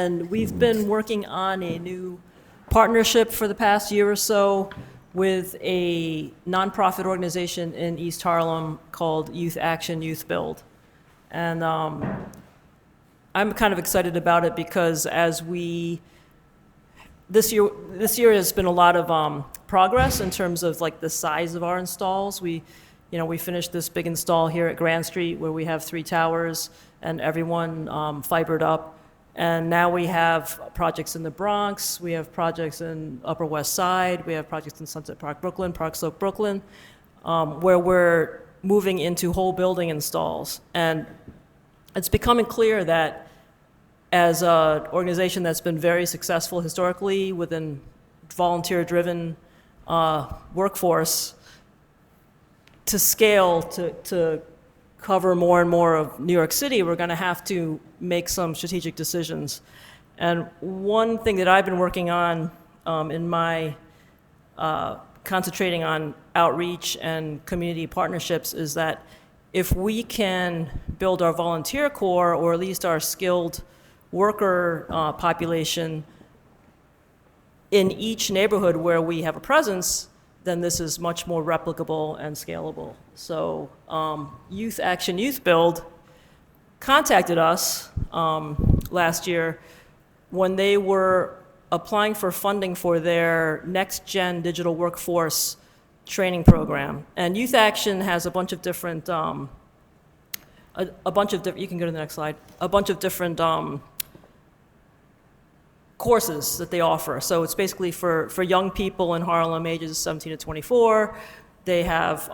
and we've been working on a new partnership for the past year or so with a nonprofit organization in East Harlem called Youth Action, YouthBuild. And I'm kind of excited about it because this year has been a lot of progress in terms of like the size of our installs. We finished this big install here at Grand Street where we have 3 towers and everyone fibered up. And now we have projects in the Bronx, we have projects in Upper West Side, we have projects in Sunset Park, Brooklyn, Park Slope, Brooklyn, where we're moving into whole building installs. And it's becoming clear that as an organization that's been very successful historically within volunteer-driven workforce, to scale to cover more and more of New York City, we're going to have to make some strategic decisions. And one thing that I've been working on in my concentrating on outreach and community partnerships is that if we can build our volunteer corps, or at least our skilled worker population in each neighborhood where we have a presence, then this is much more replicable and scalable. So Youth Action, YouthBuild contacted us last year when they were applying for funding for their next-gen digital workforce training program. And Youth Action has a bunch of different, you can go to the next slide, a bunch of different courses that they offer. So it's basically for young people in Harlem, ages 17 to 24. They have,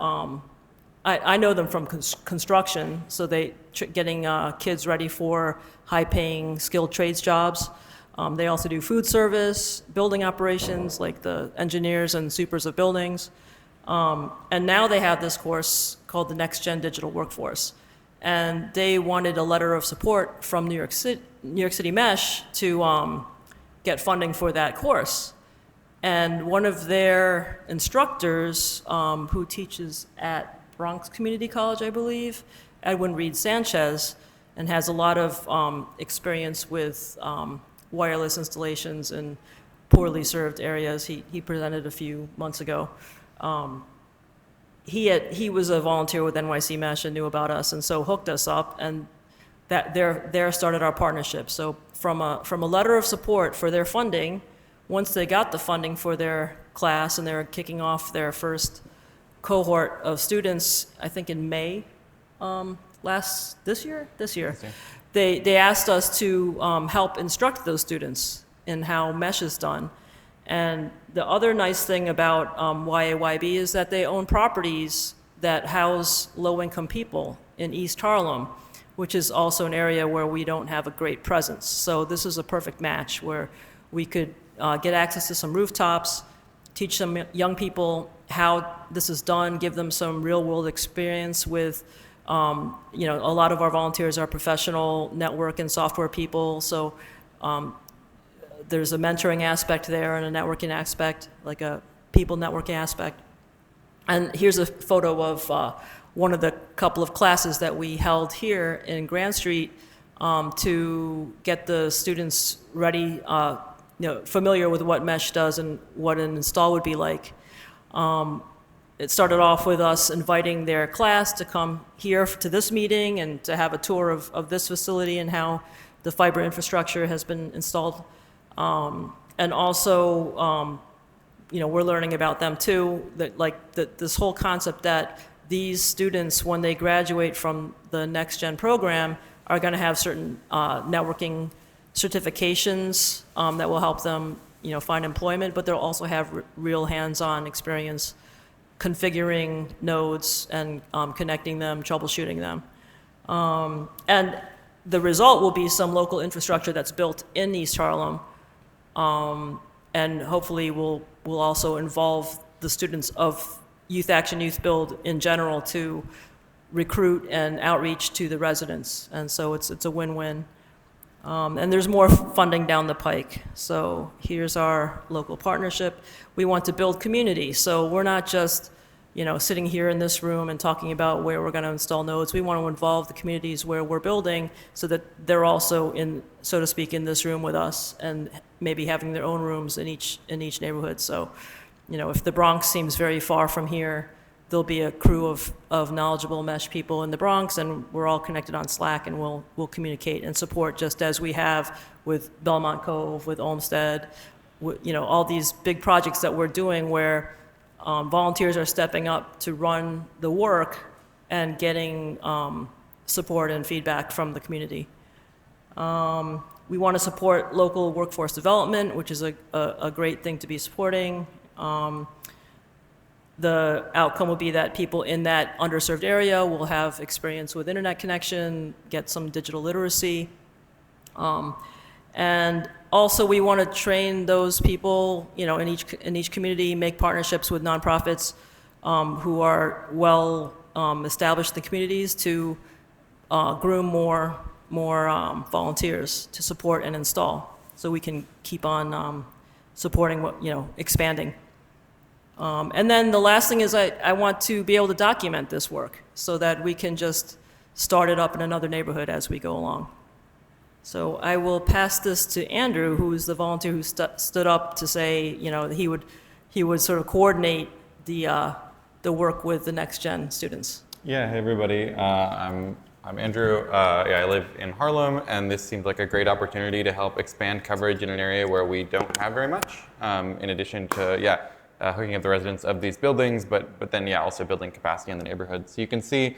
I know them from construction, so they getting kids ready for high-paying skilled trades jobs. They also do food service, building operations, like the engineers and supers of buildings. And now they have this course called the Next Gen Digital Workforce. And they wanted a letter of support from New York City Mesh to get funding for that course. And one of their instructors, who teaches at Bronx Community College, I believe, Edwin Reed Sanchez, and has a lot of experience with wireless installations in poorly served areas. He presented a few months ago. He was a volunteer with NYC Mesh and knew about us, and so hooked us up, and that there started our partnership. So from a letter of support for their funding, once they got the funding for their class and they're kicking off their first cohort of students, I think in May, this year, they asked us to help instruct those students in how Mesh is done. And the other nice thing about YAYB is that they own properties that house low-income people in East Harlem, which is also an area where we don't have a great presence. So this is a perfect match where we could get access to some rooftops, teach some young people how this is done, give them some real-world experience with, a lot of our volunteers are professional network and software people, so there's a mentoring aspect there and a networking aspect, like a people networking aspect. And here's a photo of one of the couple of classes that we held here in Grand Street to get the students ready, familiar with what Mesh does and what an install would be like. It started off with us inviting their class to come here to this meeting and to have a tour of this facility and how the fiber infrastructure has been installed. And also, we're learning about them too, this whole concept that these students, when they graduate from the Next Gen program, are going to have certain networking certifications that will help them, find employment, but they'll also have real hands-on experience configuring nodes and connecting them, troubleshooting them. And the result will be some local infrastructure that's built in East Harlem, and hopefully will also involve the students of Youth Action, YouthBuild in general to recruit and outreach to the residents. And so it's a win-win. And there's more funding down the pike. So here's our local partnership. We want to build community. So we're not just sitting here in this room and talking about where we're going to install nodes. We want to involve the communities where we're building so that they're also in, so to speak, in this room with us and maybe having their own rooms in each neighborhood. So, if the Bronx seems very far from here, there'll be a crew of knowledgeable Mesh people in the Bronx, and we're all connected on Slack, and we'll communicate and support just as we have with Belmont Cove, with Olmsted, all these big projects that we're doing where volunteers are stepping up to run the work and getting support and feedback from the community. We want to support local workforce development, which is a great thing to be supporting. The outcome will be that people in that underserved area will have experience with internet connection, get some digital literacy. And also we want to train those people, in each community, make partnerships with nonprofits who are well established in the communities to groom more volunteers to support and install, so we can keep on supporting expanding. And then the last thing is I want to be able to document this work so that we can just start it up in another neighborhood as we go along. So I will pass this to Andrew, who is the volunteer who stood up to say, that he would sort of coordinate the work with the next gen students. Yeah, hey everybody. I'm Andrew. I live in Harlem, and this seemed like a great opportunity to help expand coverage in an area where we don't have very much. In addition to hooking up the residents of these buildings, but then also building capacity in the neighborhood. So you can see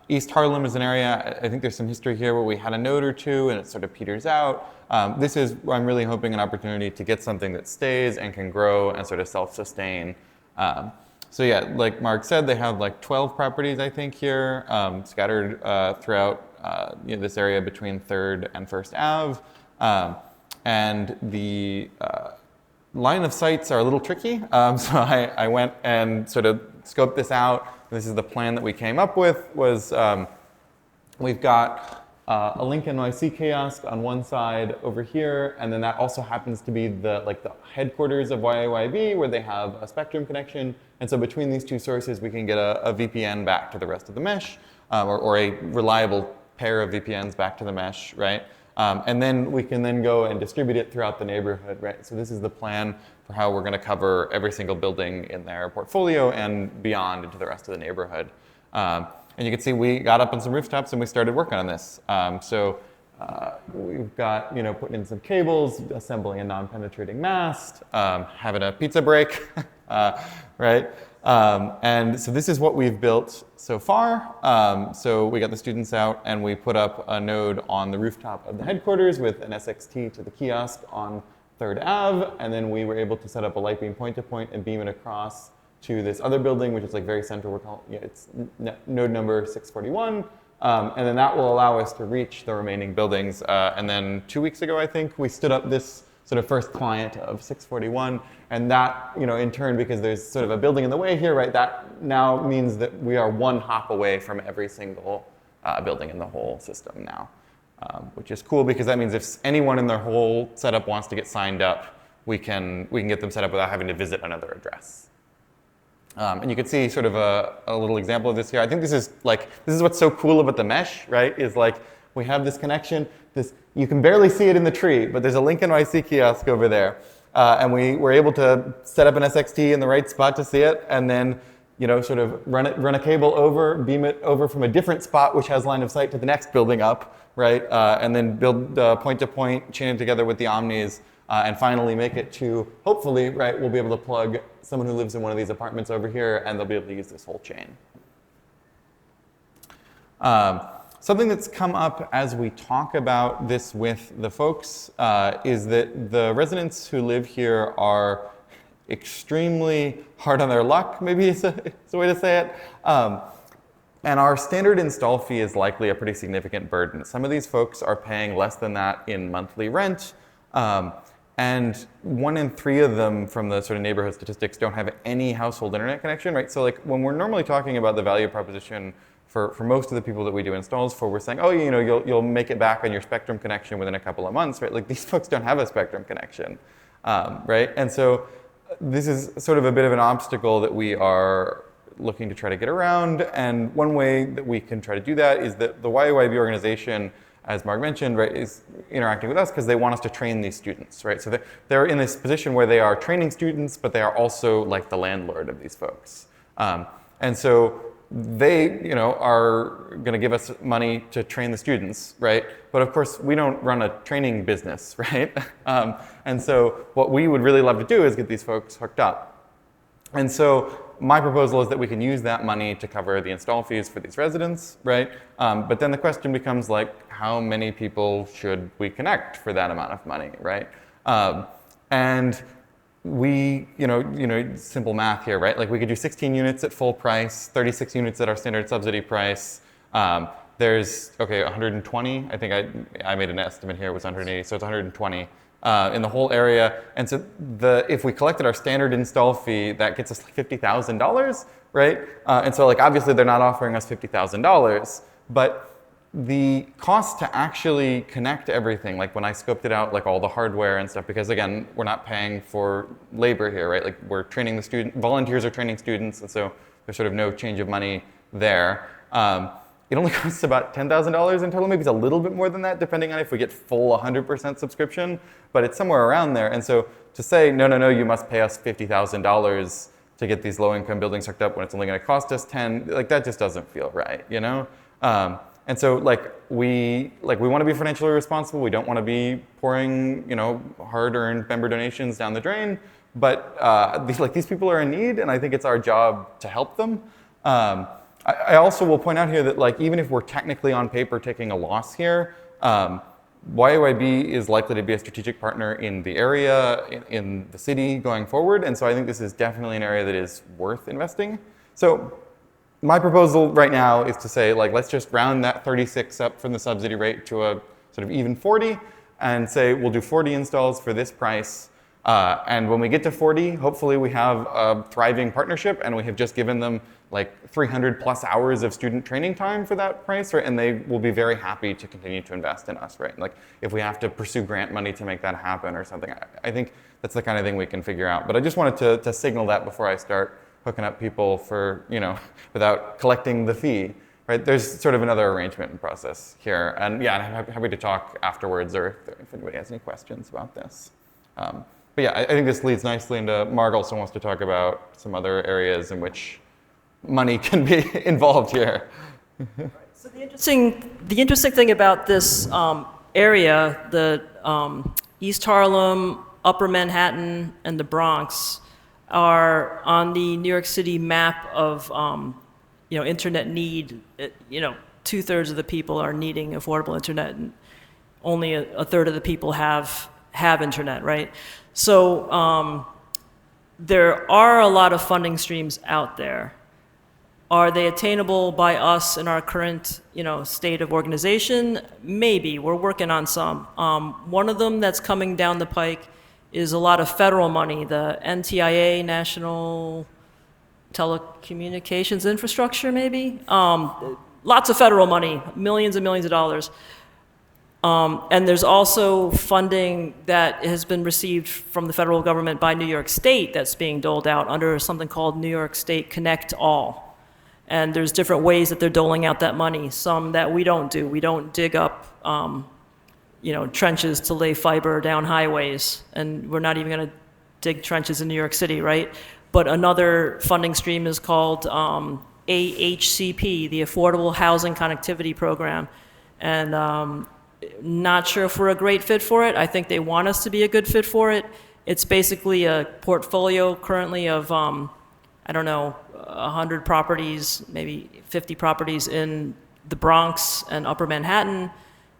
East Harlem is an area, I think there's some history here where we had a node or two and it sort of peters out. This is where I'm really hoping an opportunity to get something that stays and can grow and sort of self-sustain. So yeah, like Marg said, they have like 12 properties, I think, here, scattered throughout this area between 3rd and 1st Ave. And the line of sights are a little tricky, so I went and sort of scoped this out. This is the plan that we came up with. We've got a Link NYC kiosk on one side over here, and then that also happens to be the headquarters of YAYB, where they have a Spectrum connection. And so between these two sources, we can get a VPN back to the rest of the mesh, or a reliable pair of VPNs back to the mesh, right? And then we can then go and distribute it throughout the neighborhood, right? So this is the plan for how we're going to cover every single building in their portfolio and beyond into the rest of the neighborhood. And you can see we got up on some rooftops and we started working on this. We've got, putting in some cables, assembling a non-penetrating mast, having a pizza break, right? And so this is what we've built so far. So we got the students out and we put up a node on the rooftop of the headquarters with an SXT to the kiosk on 3rd Ave. And then we were able to set up a light beam point-to-point and beam it across to this other building, which is very central. We're calling it's node number 641. And then that will allow us to reach the remaining buildings. And then 2 weeks ago, I think, we stood up this sort of first client of 641. And that, in turn, because there's sort of a building in the way here, right, that now means that we are one hop away from every single building in the whole system now, which is cool because that means if anyone in their whole setup wants to get signed up, we can get them set up without having to visit another address. And you can see sort of a little example of this here. I think this is what's so cool about the mesh, right? Is we have this connection. You can barely see it in the tree, but there's a Link NYC kiosk over there. And we were able to set up an SXT in the right spot to see it, and then sort of run a cable over, beam it over from a different spot, which has line of sight to the next building up, right? And then build point-to-point, chain it together with the Omnis, and finally make it to, hopefully, right, we'll be able to plug someone who lives in one of these apartments over here, and they'll be able to use this whole chain. Something that's come up as we talk about this with the folks is that the residents who live here are extremely hard on their luck, maybe is a way to say it. And our standard install fee is likely a pretty significant burden. Some of these folks are paying less than that in monthly rent. And 1 in 3 of them from the sort of neighborhood statistics don't have any household internet connection, right? So when we're normally talking about the value proposition for most of the people that we do installs for, we're saying, oh, you'll make it back on your Spectrum connection within a couple of months, right? These folks don't have a Spectrum connection, right? And so this is sort of a bit of an obstacle that we are looking to try to get around. And one way that we can try to do that is that the YYB organization, as Marg mentioned, right, is interacting with us because they want us to train these students, right? So they're in this position where they are training students, but they are also like the landlord of these folks. And so they, are going to give us money to train the students, right? But of course, we don't run a training business, right? And so what we would really love to do is get these folks hooked up. And so my proposal is that we can use that money to cover the install fees for these residents, right? But then the question becomes like, how many people should we connect for that amount of money, right? And we, simple math here, right? Like we could do 16 units at full price, 36 units at our standard subsidy price. There's, 120. I think I made an estimate here, it was 180, so it's 120 in the whole area. And so if we collected our standard install fee, that gets us like $50,000, right? And so like obviously they're not offering us $50,000, but the cost to actually connect everything, like when I scoped it out, like all the hardware and stuff, because again, we're not paying for labor here, right? Like we're training the volunteers are training students, and so there's sort of no change of money there. It only costs about $10,000 in total, maybe it's a little bit more than that, depending on if we get full 100% subscription, but it's somewhere around there. And so to say, no, you must pay us $50,000 to get these low-income buildings hooked up when it's only gonna cost us 10, like that just doesn't feel right, And so we want to be financially responsible. We don't want to be pouring, hard-earned member donations down the drain. But these people are in need, and I think it's our job to help them. I also will point out here that even if we're technically on paper taking a loss here, YYB is likely to be a strategic partner in the area, in the city going forward. And so I think this is definitely an area that is worth investing. So my proposal right now is to say, let's just round that 36 up from the subsidy rate to a sort of even 40 and say we'll do 40 installs for this price. And when we get to 40, hopefully we have a thriving partnership and we have just given them 300 plus hours of student training time for that price, right? And they will be very happy to continue to invest in us, right? If we have to pursue grant money to make that happen or something, I think that's the kind of thing we can figure out. But I just wanted to signal that before I start hooking up people for, without collecting the fee, right? There's sort of another arrangement process here. And yeah, I'm happy to talk afterwards or if anybody has any questions about this. But yeah, I think this leads nicely into Marg also wants to talk about some other areas in which money can be involved here. So the interesting thing about this area, the East Harlem, Upper Manhattan, and the Bronx are on the New York City map of internet need. 2/3 of the people are needing affordable internet, and only a third of the people have internet, right? So there are a lot of funding streams out there. Are they attainable by us in our current, state of organization? Maybe. We're working on some. One of them that's coming down the pike is a lot of federal money, the NTIA, National Telecommunications Infrastructure, maybe? Lots of federal money, millions and millions of dollars. And there's also funding that has been received from the federal government by New York State that's being doled out under something called New York State Connect All. And there's different ways that they're doling out that money, some that we don't do. We don't dig up trenches to lay fiber down highways, and we're not even going to dig trenches in New York City, right? But another funding stream is called AHCP, the Affordable Housing Connectivity Program. And not sure if we're a great fit for it. I think they want us to be a good fit for it. It's basically a portfolio currently of, 100 properties, maybe 50 properties in the Bronx and Upper Manhattan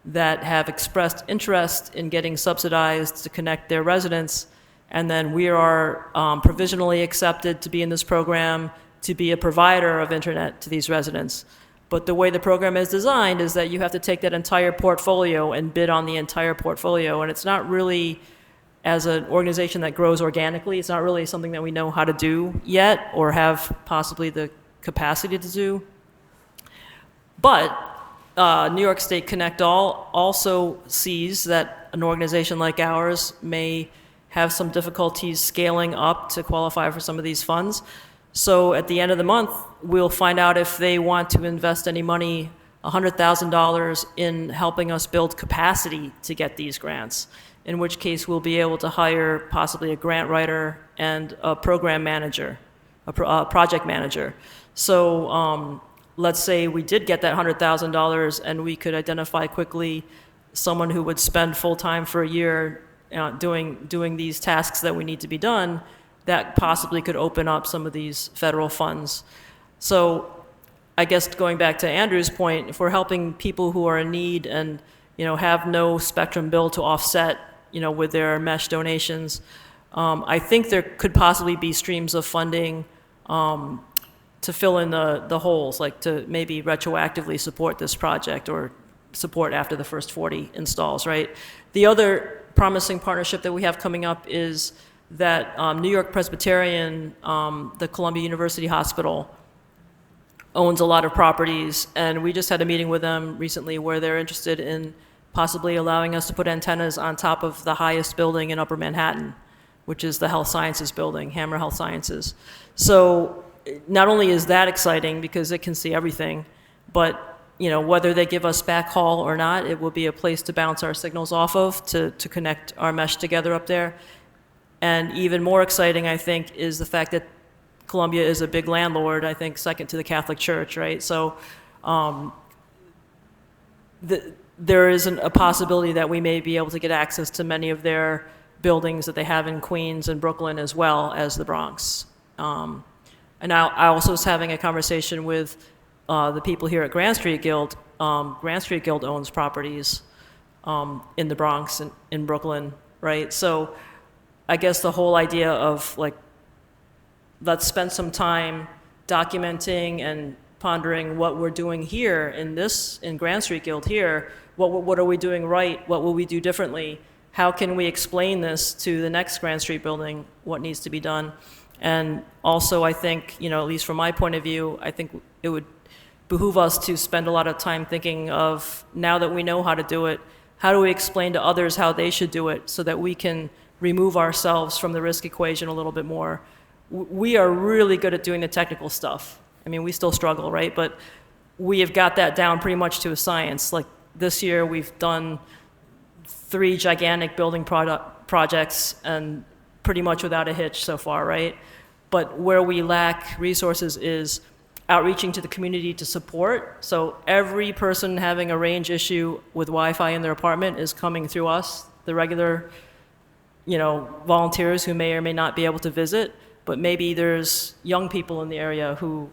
that have expressed interest in getting subsidized to connect their residents. And then we are provisionally accepted to be in this program to be a provider of internet to these residents. But the way the program is designed is that you have to take that entire portfolio and bid on the entire portfolio. And it's not really, as an organization that grows organically, it's not really something that we know how to do yet or have possibly the capacity to do. But New York State Connect All also sees that an organization like ours may have some difficulties scaling up to qualify for some of these funds. So at the end of the month, we'll find out if they want to invest any money, $100,000 in helping us build capacity to get these grants, in which case we'll be able to hire possibly a grant writer and a program manager, a project manager. So let's say we did get that $100,000 and we could identify quickly someone who would spend full-time for a year doing these tasks that we need to be done, that possibly could open up some of these federal funds. So I guess going back to Andrew's point, if we're helping people who are in need and have no spectrum bill to offset with their mesh donations, I think there could possibly be streams of funding to fill in the holes, like to maybe retroactively support this project or support after the first 40 installs, right? The other promising partnership that we have coming up is that New York Presbyterian, the Columbia University Hospital, owns a lot of properties, and we just had a meeting with them recently where they're interested in possibly allowing us to put antennas on top of the highest building in Upper Manhattan, which is the Health Sciences building, Hammer Health Sciences. So not only is that exciting because it can see everything, but whether they give us backhaul or not, it will be a place to bounce our signals off of to connect our mesh together up there. And even more exciting, I think, is the fact that Columbia is a big landlord, I think second to the Catholic Church, right? So there is a possibility that we may be able to get access to many of their buildings that they have in Queens and Brooklyn as well as the Bronx. And I also was having a conversation with the people here at Grand Street Guild. Grand Street Guild owns properties in the Bronx and in Brooklyn, right? So I guess the whole idea of let's spend some time documenting and pondering what we're doing here in Grand Street Guild here. What are we doing right? What will we do differently? How can we explain this to the next Grand Street building, what needs to be done? And also I think, at least from my point of view, I think it would behoove us to spend a lot of time thinking of, now that we know how to do it, how do we explain to others how they should do it so that we can remove ourselves from the risk equation a little bit more. We are really good at doing the technical stuff. I mean, we still struggle, right? But we have got that down pretty much to a science. Like this year, we've done 3 gigantic building projects and pretty much without a hitch so far, right? But where we lack resources is outreaching to the community to support. So every person having a range issue with Wi-Fi in their apartment is coming through us, the regular volunteers who may or may not be able to visit, but maybe there's young people in the area who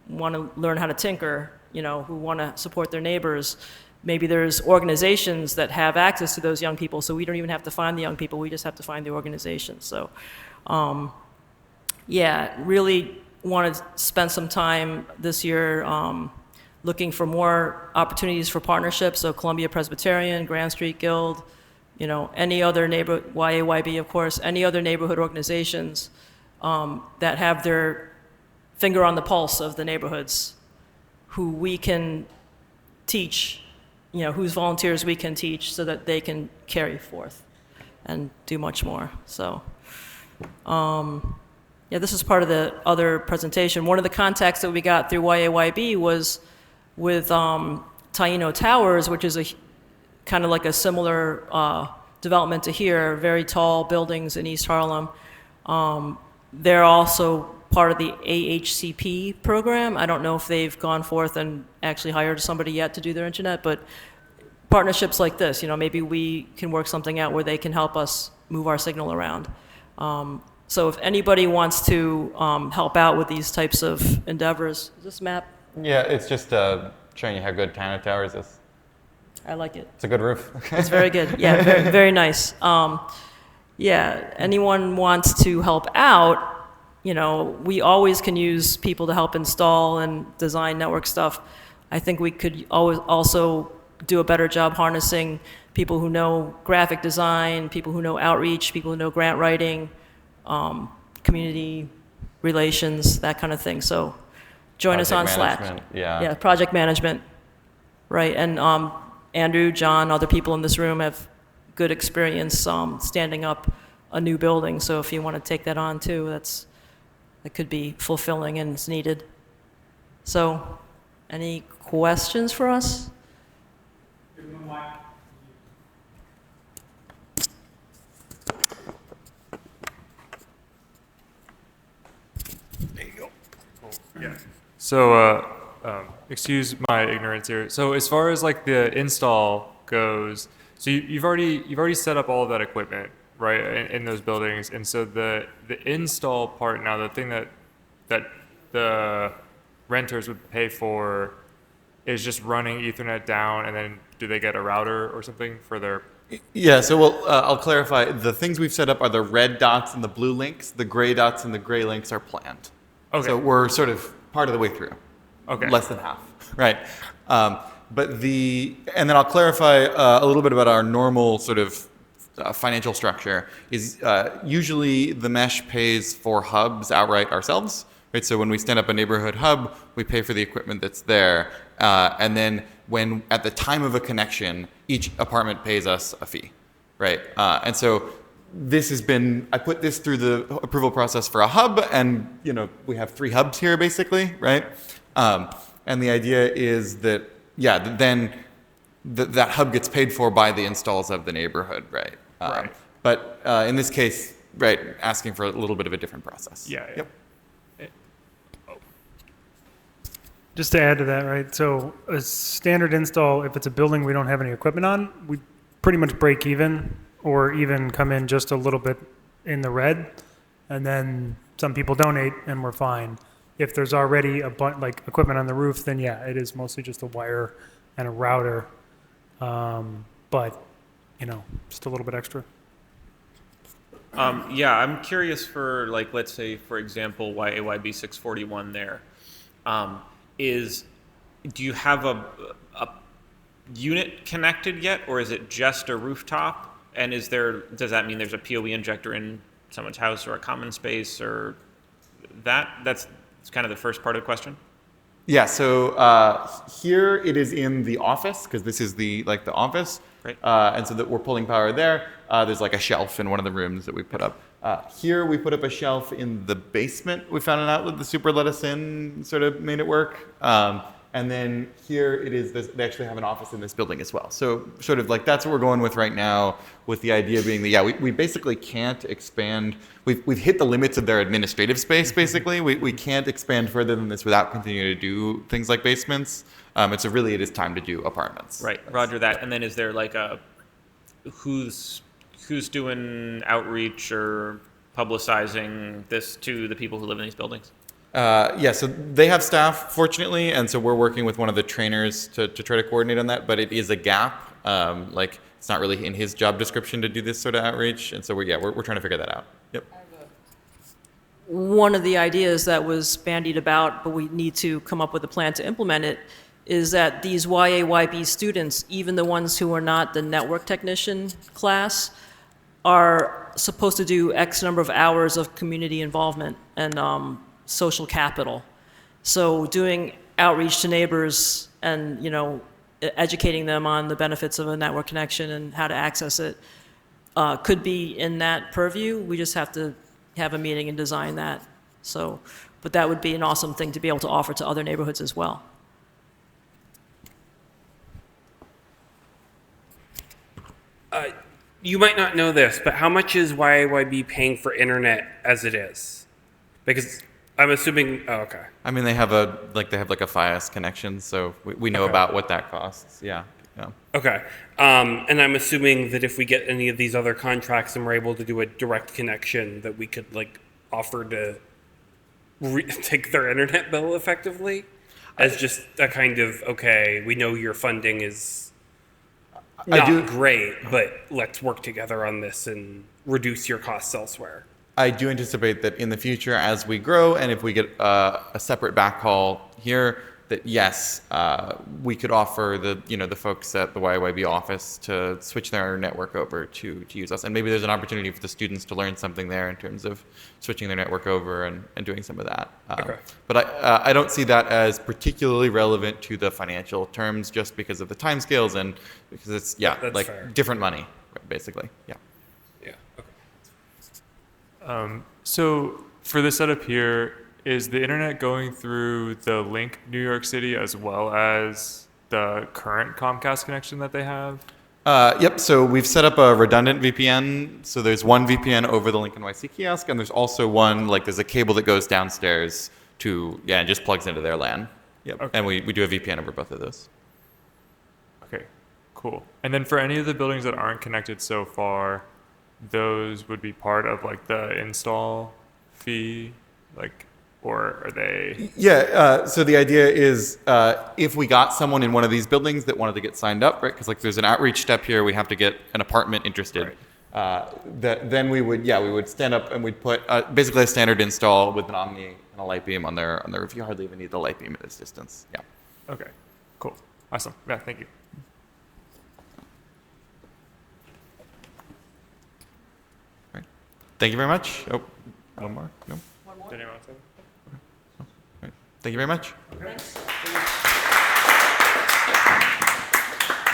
want to learn how to tinker, who want to support their neighbors. Maybe there's organizations that have access to those young people, so we don't even have to find the young people, we just have to find the organizations. So, really want to spend some time this year looking for more opportunities for partnerships, so Columbia Presbyterian, Grand Street Guild, any other neighborhood, YAYB, of course, any other neighborhood organizations that have their finger on the pulse of the neighborhoods, who we can teach, whose volunteers we can teach so that they can carry forth and do much more. So, this is part of the other presentation. One of the contacts that we got through YAYB was with Taino Towers, which is kind of like a similar development to here, very tall buildings in East Harlem. They're also part of the AHCP program. I don't know if they've gone forth and actually hired somebody yet to do their internet, but partnerships like this, maybe we can work something out where they can help us move our signal around. So if anybody wants to help out with these types of endeavors, is this map? Yeah, it's just showing you how good Taino Towers is. I like it. It's a good roof. It's very good. Yeah, very, very nice. Anyone wants to help out, we always can use people to help install and design network stuff. I think we could always also do a better job harnessing people who know graphic design, people who know outreach, people who know grant writing, community relations, that kind of thing. So join us on Slack. Yeah, project management. Right, and Andrew, John, other people in this room have good experience standing up a new building. So if you want to take that on too, that's that could be fulfilling and is needed. So, any questions for us? There you go. Yeah. So, excuse my ignorance here. So, as far as like the install goes, so you've already set up all of that equipment, right, in those buildings, and so the install part now, the thing that the renters would pay for is just running Ethernet down, and then do they get a router or something for their? Yeah, so I'll clarify. The things we've set up are the red dots and the blue links. The gray dots and the gray links are planned. Okay. So we're sort of part of the way through. Okay. Less than half, right? And then I'll clarify a little bit about our normal sort of financial structure. Is usually the mesh pays for hubs outright ourselves, right? So when we stand up a neighborhood hub, we pay for the equipment that's there, and then when at the time of a connection, each apartment pays us a fee, right? And so this has been, I put this through the approval process for a hub, and we have 3 hubs here basically, right? And the idea is that, then that hub gets paid for by the installs of the neighborhood, right? Right. But in this case, right, asking for a little bit of a different process. Yeah. Yep. Just to add to that, right? So a standard install, if it's a building we don't have any equipment on, we pretty much break even or even come in just a little bit in the red. And then some people donate and we're fine. If there's already like equipment on the roof, then yeah, it is mostly just a wire and a router. But, just a little bit extra. Yeah, I'm curious for, like, let's say, for example, YAYB 641 there. Do you have a unit connected yet, or is it just a rooftop? And does that mean there's a PoE injector in someone's house or a common space or that? That's kind of the first part of the question. Yeah, so here it is in the office, because this is the office. Right. And so that we're pulling power there. There's like a shelf in one of the rooms that we put up. Here we put up a shelf in the basement. We found an outlet. The super let us in, sort of made it work. And then here it is, they actually have an office in this building as well. So sort of like that's what we're going with right now, with the idea being that, we basically can't expand. We've hit the limits of their administrative space, basically. We can't expand further than this without continuing to do things like basements. And so really it is time to do apartments. Right, roger that. And then is there like who's doing outreach or publicizing this to the people who live in these buildings? Yeah, so they have staff, fortunately, and so we're working with one of the trainers to try to coordinate on that, but it is a gap. It's not really in his job description to do this sort of outreach, and so we're trying to figure that out. Yep. One of the ideas that was bandied about, but we need to come up with a plan to implement it, is that these YAYB students, even the ones who are not the network technician class, are supposed to do X number of hours of community involvement and social capital. So doing outreach to neighbors and, educating them on the benefits of a network connection and how to access it could be in that purview. We just have to have a meeting and design that. So, but that would be an awesome thing to be able to offer to other neighborhoods as well. You might not know this, but how much is YAYB paying for internet as it is? Because I'm assuming. Oh, okay. I mean, they have a FiOS connection, so we know about what that costs. Yeah. Okay. And I'm assuming that if we get any of these other contracts and we're able to do a direct connection, that we could offer to take their internet bill effectively as just a kind of, okay, we know your funding is not great, but let's work together on this and reduce your costs elsewhere. I do anticipate that in the future, as we grow, and if we get a separate backhaul here, that yes, we could offer the folks at the YYB office to switch their network over to use us, and maybe there's an opportunity for the students to learn something there in terms of switching their network over and doing some of that. Okay. But I don't see that as particularly relevant to the financial terms, just because of the timescales and because it's That's fair. different money, basically. Yeah. Yeah. Okay. So for the setup here, is the internet going through the Link New York City as well as the current Comcast connection that they have? Yep, so we've set up a redundant VPN. So there's one VPN over the Link NYC kiosk, and there's also one, like there's a cable that goes downstairs to, yeah, and just plugs into their LAN. Yep, Okay. and we do a VPN over both of those. Okay, cool. And then for any of the buildings that aren't connected so far, those would be part of like the install fee, like, or are they? Yeah, so the idea is if we got someone in one of these buildings that wanted to get signed up, right? Because like there's an outreach step here, we have to get an apartment interested. Then we would stand up and we'd put basically a standard install with an Omni and a light beam on their roof. You hardly even need the light beam at this distance. Yeah. Okay, cool, awesome. Yeah, thank you. Right. Thank you very much. Oh, one more? No. Did anyone else have? Right. Thank you very much. Thanks.